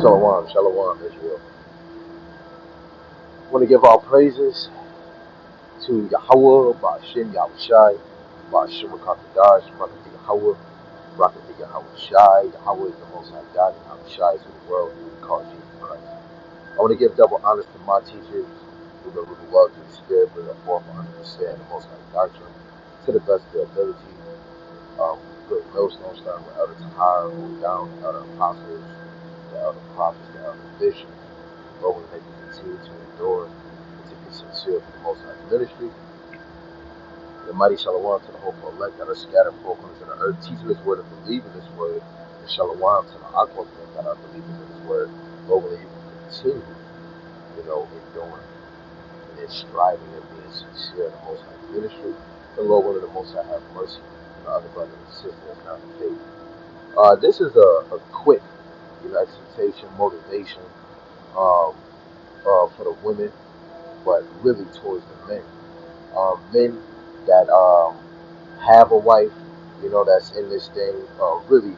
Shalom, shalom, Israel. I want to give our praises to Yahawah, Bahasham, Yahawashi, Bahasham, Rakatadash, Rakati Yahawah, Rakati Yahawashi. Yahawah is the most high God, and Yahawashi is the world who we call Jesus Christ. I want to give double honors to my teachers who know really well to the Spirit, bring up forth 100% the most high doctrine to the best of their ability. Good millstone starting with Elder Tahar, moving down to Elder Apostles, the Elder Prophets, the Elder Bishops. Lord, we make you continue to endure and to be sincere for the Most High ministry. The mighty Shalom to the hopeful elect that are scattered four corners of the earth, teaching this word and believing this word. And Shalom to the aqua that are believers in this word. Lord, will you continue, enduring and then striving and being sincere in the Most High ministry. And Lord, will the Most High have mercy on the other brothers and sisters not in faith. This is a quick, exhortation, motivation. Um, for the women, but really towards the men. Men that have a wife, that's in this thing, really,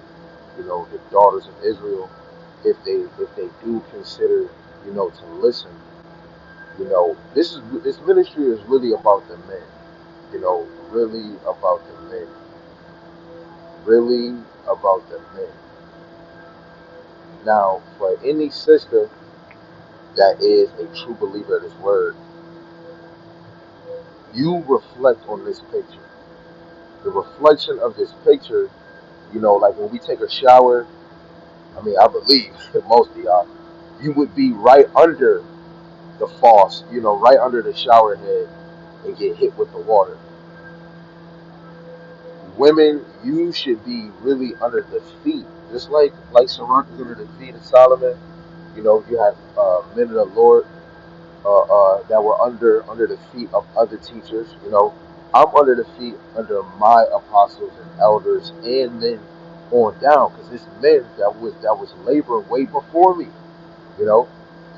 the daughters of Israel, if they do consider, to listen, this ministry is really about the men, really about the men, really about the men. Now, for any sister that is a true believer of this word, you reflect on this picture. The reflection of this picture, like when we take a shower, I believe most of y'all, you would be right under the faucet, right under the shower head and get hit with the water. Women, you should be really under the feet, just like Sirach is under the feet of Solomon. You have men of the Lord that were under the feet of other teachers. I'm under the feet under my apostles and elders and men on down, because it's men that was laboring way before me. You know,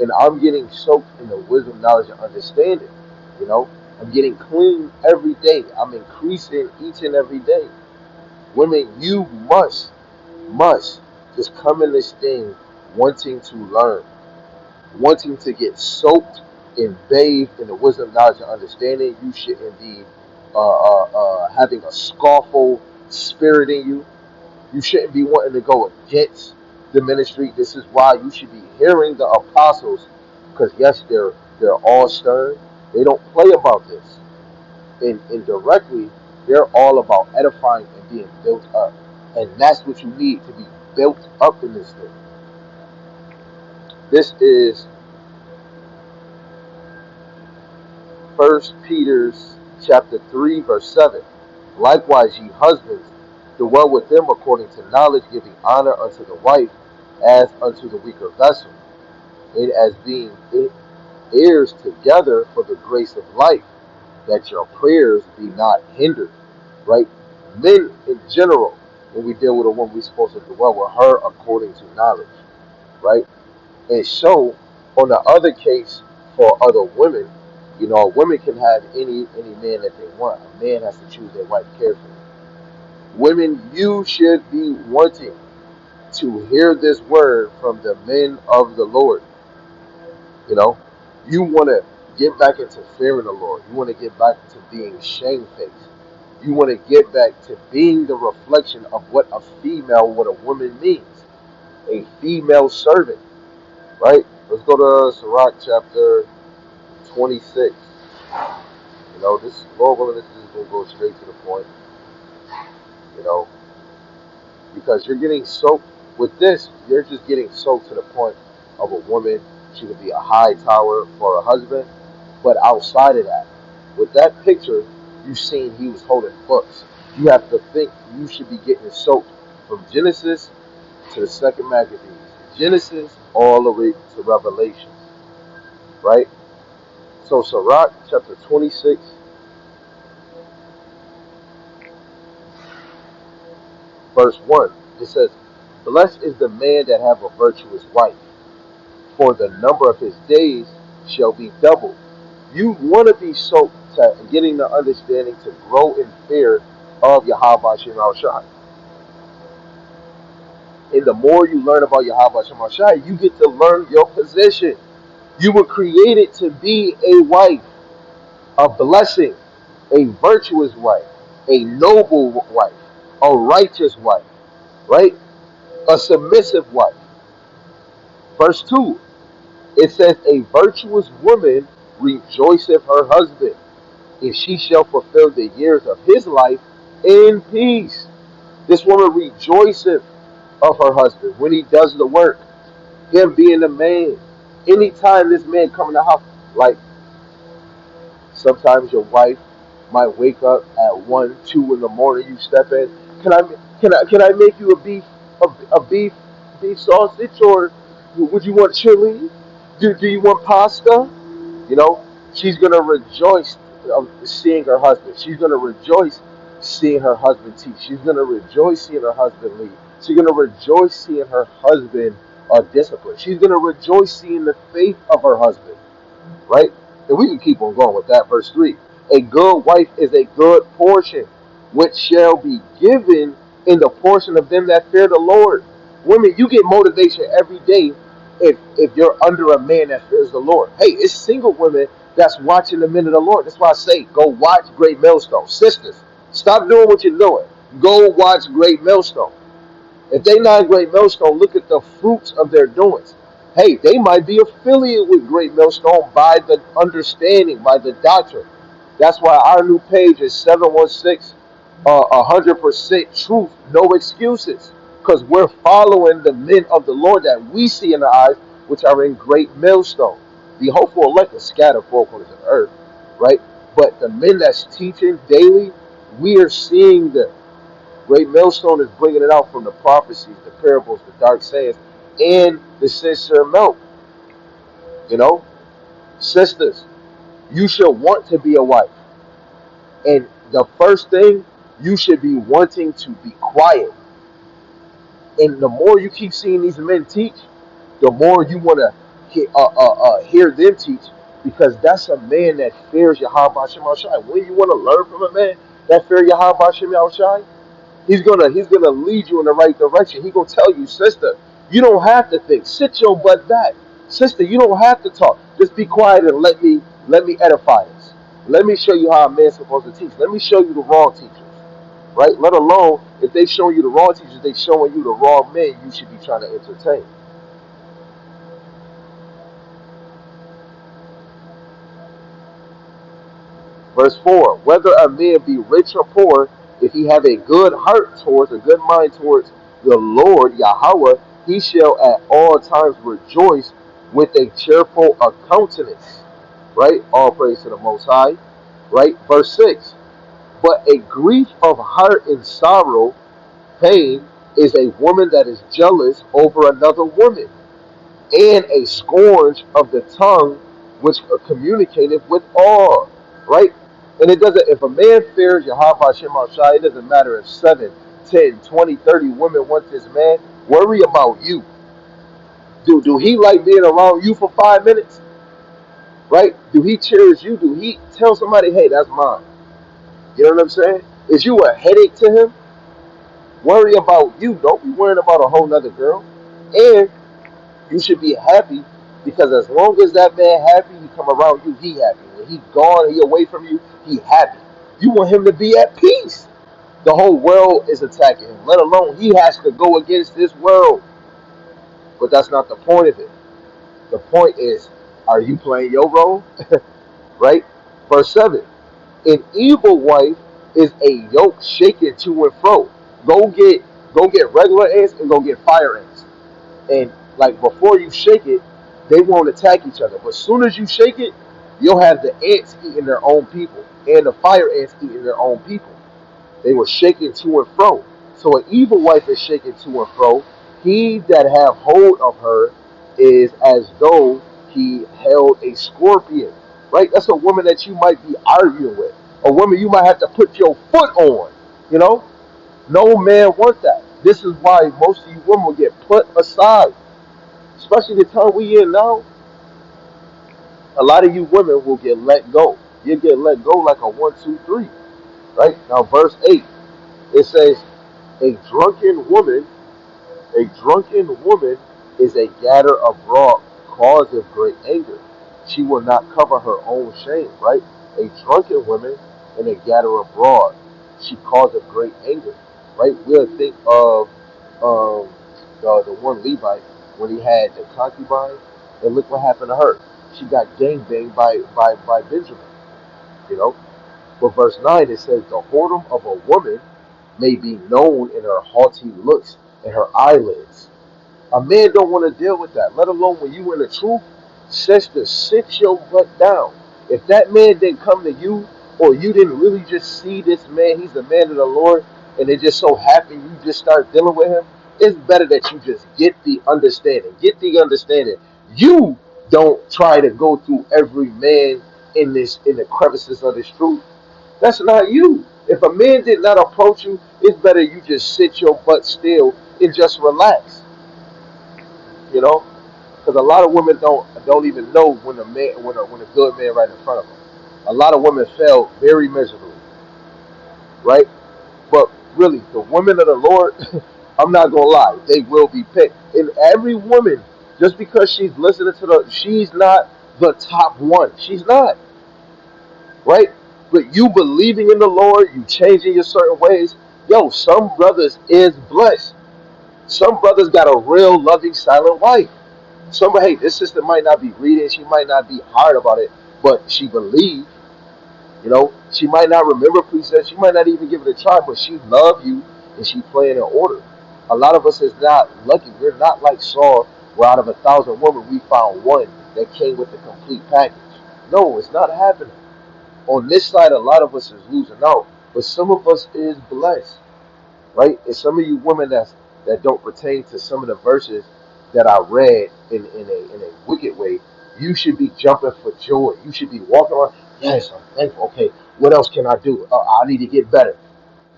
and I'm getting soaked in the wisdom, knowledge, and understanding. You know, I'm getting clean every day. I'm increasing each and every day. Women, you must just come in this thing wanting to learn, wanting to get soaked and bathed in the wisdom, knowledge, and understanding. You shouldn't be having a scofful spirit in you. You shouldn't be wanting to go against the ministry. This is why you should be hearing the apostles, because yes, they're all stern. They don't play about this. And indirectly, they're all about edifying and being built up. And that's what you need to be built up in this thing. This is First Peter's chapter 3, verse 7. Likewise, ye husbands, dwell with them according to knowledge, giving honor unto the wife as unto the weaker vessel, and as being heirs together for the grace of life, that your prayers be not hindered. Right? Men in general, when we deal with a woman, we're supposed to dwell with her according to knowledge. Right? And so, on the other case, for other women, a woman can have any man that they want. A man has to choose their wife carefully. Women, you should be wanting to hear this word from the men of the Lord. You know, you want to get back into fearing the Lord. You want to get back to being shamefaced. You want to get back to being the reflection of what what a woman means. A female servant, right? Let's go to Sirach chapter 26. This, Lord willing, this is going to go straight to the point, you know, because you're getting soaked with this. You're just getting soaked to the point of a woman. She could be a high tower for a husband, but outside of that, with that picture, you've seen he was holding books. You have to think you should be getting soaked from Genesis to the second Maccabees, Genesis all the way to Revelation, right? So Sirach chapter 26, verse 1, it says, blessed is the man that have a virtuous wife, for the number of his days shall be doubled. You want to be soaked to getting the understanding to grow in fear of Yahawah. And the more you learn about Yahawah Shemashai, you get to learn your position. You were created to be a wife, a blessing, a virtuous wife, a noble wife, a righteous wife, right? A submissive wife. Verse 2, it says, a virtuous woman rejoiceth her husband, and she shall fulfill the years of his life in peace. This woman rejoiceth of her husband when he does the work, him being a man. Anytime this man come in the house, like sometimes your wife might wake up at 1, 2 in the morning. You step in. Can I make you a beef sausage, or would you want chili? Do you want pasta? You know, she's gonna rejoice of seeing her husband. She's gonna rejoice seeing her husband teach. She's gonna rejoice seeing her husband lead. She's gonna rejoice seeing her husband discipline. She's gonna rejoice seeing the faith of her husband, right? And we can keep on going with that. Verse 3, a good wife is a good portion, which shall be given in the portion of them that fear the Lord. Women, you get motivation every day if you're under a man that fears the Lord. Hey, it's single women that's watching the men of the Lord. That's why I say, go watch Great Millstone. Sisters, stop doing what you're doing. Go watch Great Millstone. If they not Great Millstone, look at the fruits of their doings. Hey, they might be affiliated with Great Millstone by the understanding, by the doctrine. That's why our new page is 716, 100% truth, no excuses. Because we're following the men of the Lord that we see in the eyes, which are in Great Millstone. The hopeful elect is scattered four corners of the earth, right? But the men that's teaching daily, we are seeing them. Great Millstone is bringing it out from the prophecies, the parables, the dark sayings, and the sincere milk. You know, sisters, you should want to be a wife. And the first thing, you should be wanting to be quiet. And the more you keep seeing these men teach, the more you want to hear them teach, because that's a man that fears Yahawah Shem Shai. When you want to learn from a man that fears Yahawah Shem Shai, he's gonna lead you in the right direction. He gonna tell you, sister, you don't have to think. Sit your butt back. Sister, you don't have to talk. Just be quiet and let me edify us. Let me show you how a man's supposed to teach. Let me show you the wrong teachers. Right? Let alone if they showing you the wrong teachers, they showing you the wrong men you should be trying to entertain. Verse 4, whether a man be rich or poor, if he have a good heart towards, a good mind towards the Lord, Yahawah, he shall at all times rejoice with a cheerful countenance. Right? All praise to the Most High. Right? Verse 6, but a grief of heart and sorrow, pain, is a woman that is jealous over another woman, and a scourge of the tongue which communicateth with all. Right? And it doesn't, if a man fears Yahawah Shem Shai, it doesn't matter if 7, 10, 20, 30 women want this man. Worry about you. Do he like being around you for 5 minutes? Right? Do he cherish you? Do he tell somebody, hey, that's mine? You know what I'm saying? Is you a headache to him? Worry about you. Don't be worrying about a whole nother girl. And you should be happy, because as long as that man happy, he come around you, he happy. When he gone, he away from you, he happy. You want him to be at peace. The whole world is attacking him, let alone he has to go against this world. But that's not the point of it. The point is, are you playing your role? Right? Verse 7, an evil wife is a yoke shaken to and fro. Go get go get regular ants and go get fire ants. And like before you shake it, they won't attack each other. But as soon as you shake it, you'll have the ants eating their own people and the fire ants eating their own people. They were shaken to and fro. So an evil wife is shaken to and fro. He that have hold of her is as though he held a scorpion. Right? That's a woman that you might be arguing with. A woman you might have to put your foot on. You know? No man wants that. This is why most of you women will get put aside. Especially the time we in now, a lot of you women will get let go. You get let go like a 1, 2, 3. Right? Now verse 8, it says, a drunken woman A drunken woman is a gatherer abroad, cause of great anger. She will not cover her own shame, right? A drunken woman and a gatherer abroad, she causeth great anger, right? We'll think of the one Levite when he had the concubine, and look what happened to her. She got gangbanged by Benjamin, you know. But verse 9 it says, the whoredom of a woman may be known in her haughty looks and her eyelids. A man don't want to deal with that, let alone when you in the truth. Sister, sit your butt down. If that man didn't come to you, or you didn't really just see this man, he's the man of the Lord, and it just so happened you just start dealing with him, it's better that you just get the understanding. Get the understanding. You don't try to go through every man in the crevices of this truth. That's not you. If a man did not approach you, it's better you just sit your butt still and just relax. You know, because a lot of women don't even know when a good man right in front of them. A lot of women fail very miserably, right? But really, the women of the Lord, I'm not gonna lie, they will be picked. And every woman, just because she's listening to she's not the top one. She's not, right? But you believing in the Lord, you changing your certain ways. Yo, some brothers is blessed. Some brothers got a real loving, silent wife. Hey, this sister might not be reading, she might not be hard about it, but she believes, she might not remember precepts, she might not even give it a try, but she love you and she playing in order. A lot of us is not lucky. We're not like Saul, where out of 1,000 women we found one that came with the complete package. No, it's not happening. On this side, a lot of us is losing out, but some of us is blessed, right? And some of you women that don't pertain to some of the verses that I read in a wicked way, you should be jumping for joy. You should be walking around. Yes, I'm thankful. Okay, what else can I do? I need to get better,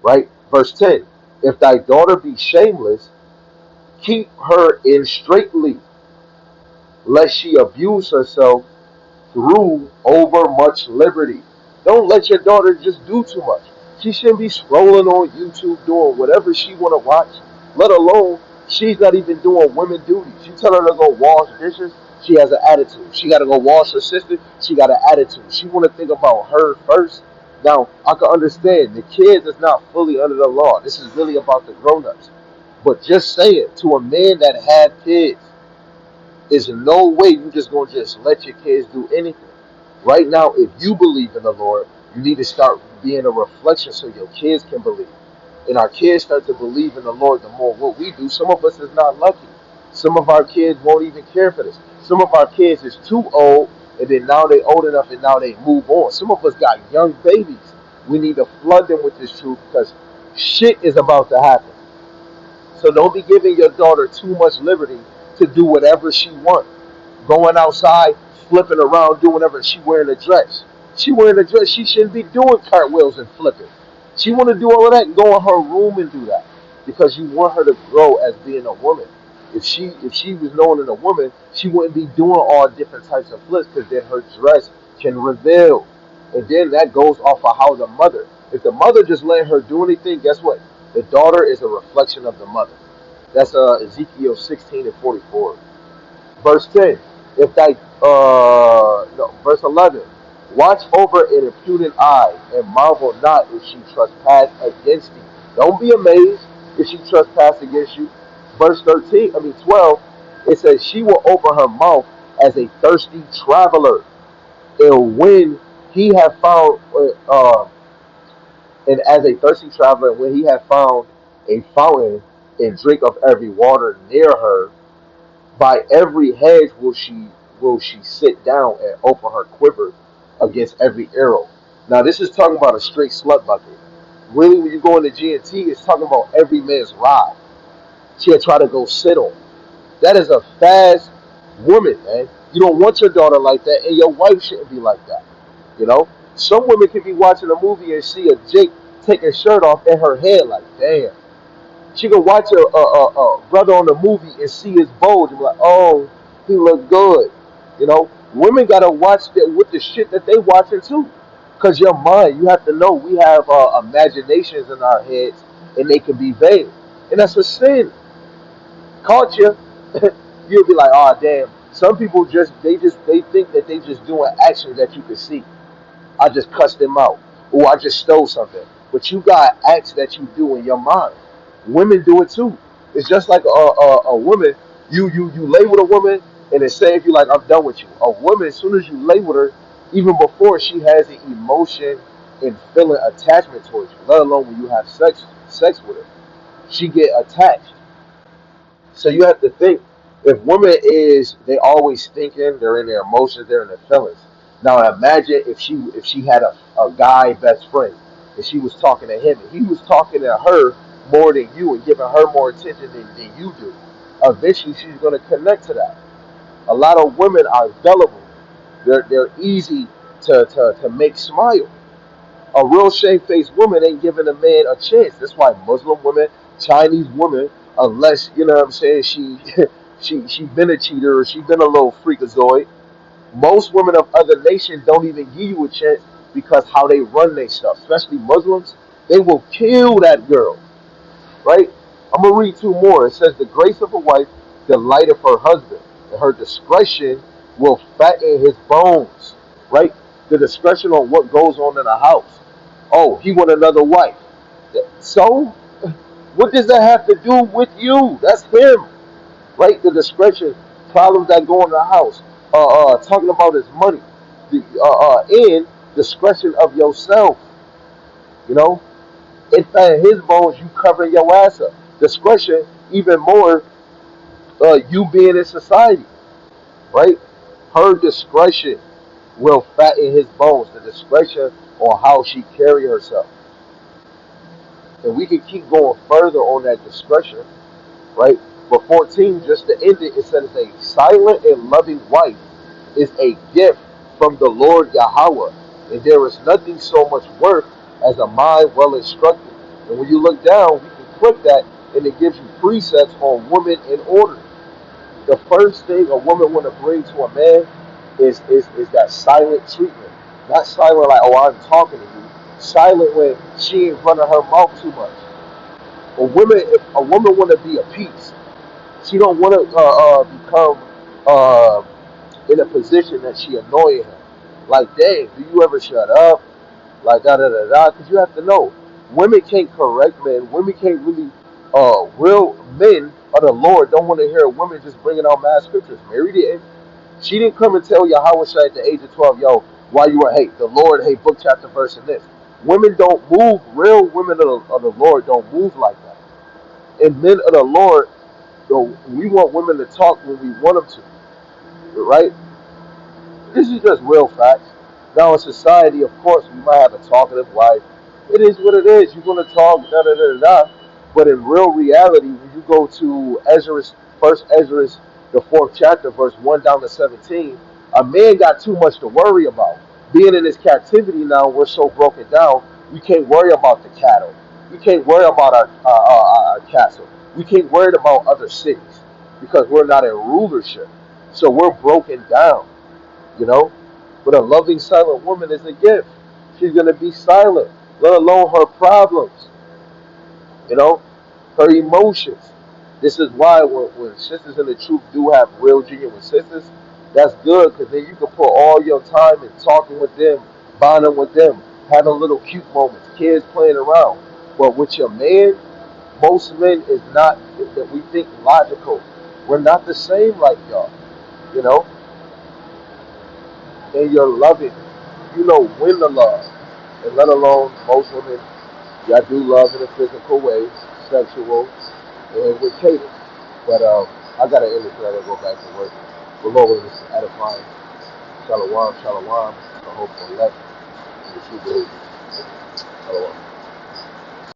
right? Verse 10: if thy daughter be shameless, keep her in straitly, lest she abuse herself through over much liberty. Don't let your daughter just do too much. She shouldn't be scrolling on YouTube doing whatever she want to watch. Let alone she's not even doing women duties. You tell her to go wash dishes, she has an attitude. She got to go wash her sister, she got an attitude. She want to think about her first. Now I can understand the kids is not fully under the law. This is really about the grown-ups. But just saying to a man that had kids, there's no way you just gonna just let your kids do anything. Right now, if you believe in the Lord, you need to start being a reflection so your kids can believe. And our kids start to believe in the Lord the more what we do. Some of us is not lucky. Some of our kids won't even care for this. Some of our kids is too old, and then now they old enough and now they move on. Some of us got young babies. We need to flood them with this truth because shit is about to happen. So don't be giving your daughter too much liberty to do whatever she wants. Going outside, flipping around, doing whatever. She wearing a dress. She wearing a dress. She shouldn't be doing cartwheels and flipping. She want to do all of that and go in her room and do that because you want her to grow as being a woman. If she was known as a woman, she wouldn't be doing all different types of flips because then her dress can reveal. And then that goes off of how the mother. If the mother just letting her do anything, guess what? The daughter is a reflection of the mother. That's Ezekiel 16:44. Verse 10. If thy no, verse 11. Watch over an impudent eye and marvel not if she trespass against thee. Don't be amazed if she trespass against you. Verse 12. It says she will open her mouth as a thirsty traveler, and when he have found and as a thirsty traveler, when he had found a fountain and drink of every water near her, by every hedge will she sit down and open her quiver against every arrow. Now this is talking about a straight slut bucket. Really, when you go into G&T, it's talking about every man's ride. She'll try to go sit on. That is a fast woman, man. You don't want your daughter like that, and your wife shouldn't be like that. You know, some women can be watching a movie and see a Jake take his shirt off in her head, like, damn. She can watch a brother on the movie and see his bulge and be like, oh, he look good. You know, women gotta watch that with the shit that they watching too, cause your mind. You have to know we have imaginations in our heads, and they can be vain, and that's a sin. Caught you. You'll be like, oh damn. Some people they think that they just doing actions that you can see. I just cussed them out, or I just stole something. But you got acts that you do in your mind. Women do it too. It's just like a woman. You label a woman, and it say if you like, I'm done with you. A woman, as soon as you label her, even before she has an emotion and feeling attachment towards you, let alone when you have sex with her, she get attached. So you have to think, if women is they always thinking, they're in their emotions, they're in their feelings. Now imagine if she had a guy best friend and she was talking to him and he was talking to her more than you and giving her more attention than you do. Eventually she's gonna connect to that. A lot of women are gullible. They're easy to make smile. A real shamefaced woman ain't giving a man a chance. That's why Muslim women, Chinese women, unless you know what I'm saying, she she been a cheater or she been a little freakazoid. Most women of other nations don't even give you a chance because how they run their stuff, especially Muslims, they will kill that girl, right? I'm gonna read two more. It says the grace of a wife delighteth her husband, and her discretion will fatten his bones, right? The discretion on what goes on in a house. Oh, he want another wife. So, what does that have to do with you? That's him, right? The discretion, problems that go in the house. Talking about his money, and discretion of yourself. You know, in fact, his bones, you covering your ass up. Discretion, even more, you being in society, right? Her discretion will fatten his bones. The discretion on how she carry herself, and we can keep going further on that discretion, right? But 14, just to end it, it says a silent and loving wife is a gift from the Lord Yahawah, and there is nothing so much worth as a mind well instructed. And when you look down, we can click that, and it gives you precepts on women in order. The first thing a woman want to bring to a man is that silent treatment. Not silent like, oh, I'm talking to you. Silent when she ain't running her mouth too much. If a woman want to be a piece, she don't want to become uh, in a position that she annoying him. Like, dang, do you ever shut up? Like, da da da da. Because you have to know, women can't correct men. Women can't really, real men of the Lord don't want to hear women just bringing out mad scriptures. Mary didn't. She didn't come and tell Yahawashi at the age of 12, yo, why you were, hey, the Lord, hey, book, chapter, verse, and this. Women don't move, real women of the Lord don't move like that. And men of the Lord, though, we want women to talk when we want them to, right? This is just real facts. Now in society, of course, we might have a talkative wife. It is what it is. You're gonna talk da da da da. But in real reality, when you go to Ezra's first Ezra's, the fourth chapter, verse 1 down to 17, a man got too much to worry about. Being in this captivity now, we're so broken down. We can't worry about the cattle. We can't worry about our castle. We can't worry about other cities because we're not in rulership. So we're broken down, you know. But a loving silent woman is a gift. She's gonna be silent, let alone her problems, you know, her emotions. This is why when sisters in the truth do have real genuine sisters, that's good because then you can put all your time in talking with them, bonding with them, having little cute moments, kids playing around. But with your man, most men is not that we think logical. We're not the same like y'all, you know, and you're loving. You know when to love, and let alone most women, y'all do love in a physical way, sexual, and with catering. But I gotta end it because I gotta go back to work. The Lord was edifying. Shalom, shalom. I hope for left in the true behavior. Shalom.